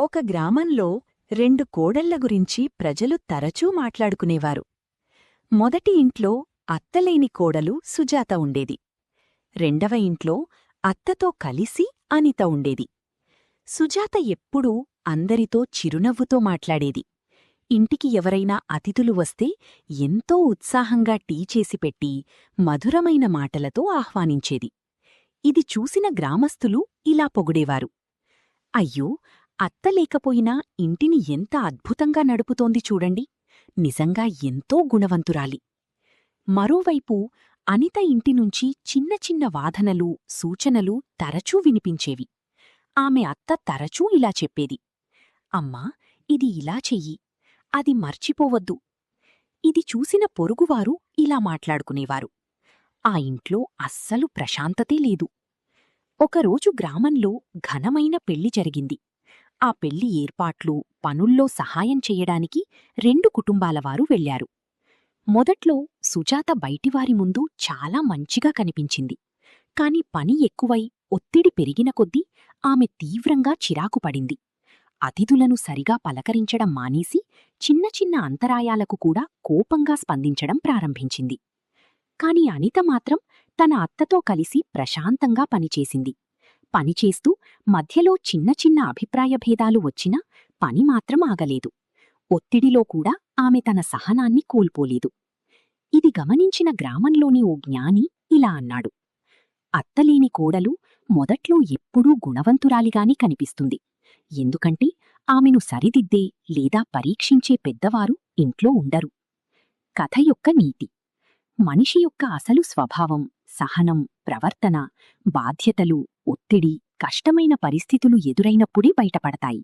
ఒక గ్రామంలో రెండు కోడళ్ల గురించి ప్రజలు తరచూ మాట్లాడుకునేవారు. మొదటి ఇంట్లో అత్తలేని కోడలు సుజాత ఉండేది. రెండవ ఇంట్లో అత్తతో కలిసి అనిత ఉండేది. సుజాత ఎప్పుడూ అందరితో చిరునవ్వుతో మాట్లాడేది. ఇంటికి ఎవరైనా అతిథులు వస్తే ఎంతో ఉత్సాహంగా టీ చేసిపెట్టి మధురమైన మాటలతో ఆహ్వానించేది. ఇది చూసిన గ్రామస్థులు ఇలా పొగిడేవారు. అయ్యో, అత్త లేకపోయినా ఇంటిని ఎంత అద్భుతంగా నడుపుతోంది చూడండి, నిజంగా ఎంతో గుణవంతురాలి. మరోవైపు అనిత ఇంటినుంచి చిన్న చిన్న వాదనలు, సూచనలు తరచూ వినిపించేవి. ఆమె అత్త తరచూ ఇలా చెప్పేది, అమ్మా, ఇది ఇలా చెయ్యి, అది మర్చిపోవద్దు. ఇది చూసిన పొరుగువారు ఇలా మాట్లాడుకునేవారు. ఆ ఇంట్లో అస్సలు ప్రశాంతతే లేదు. ఒకరోజు గ్రామంలో ఘనమైన పెళ్లి జరిగింది. ఆ పెళ్లి ఏర్పాట్లు, పనుల్లో సహాయం చెయ్యడానికి రెండు కుటుంబాలవారు వెళ్లారు. మొదట్లో సుజాత బయటివారి ముందు చాలా మంచిగా కనిపించింది. కాని పని ఎక్కువై ఒత్తిడి పెరిగిన కొద్దీ ఆమె తీవ్రంగా చిరాకుపడింది. అతిథులను సరిగా పలకరించడం మానేసి చిన్న చిన్న అంతరాయాలకు కూడా కోపంగా స్పందించడం ప్రారంభించింది. కాని అనిత మాత్రం తన అత్తతో కలిసి ప్రశాంతంగా పనిచేసింది. పనిచేస్తూ మధ్యలో చిన్న చిన్న అభిప్రాయభేదాలు వచ్చినా పని మాత్రం ఆగలేదు. ఒత్తిడిలో కూడా ఆమె తన సహనాన్ని కోల్పోలేదు. ఇది గమనించిన గ్రామంలోని ఓ జ్ఞాని ఇలా అన్నాడు, అత్తలేని కోడలు మొదట్లో ఎప్పుడూ గుణవంతురాలిగాని కనిపిస్తుంది. ఎందుకంటే ఆమెను సరిదిద్దే లేదా పరీక్షించే పెద్దవారు ఇంట్లో ఉండరు. కథ యొక్క నీతి: మనిషి యొక్క అసలు స్వభావం, సహనం, ప్రవర్తన, బాధ్యతలు, ఒత్తిడి, కష్టమైన పరిస్థితులు ఎదురైనప్పుడే బయటపడతాయి.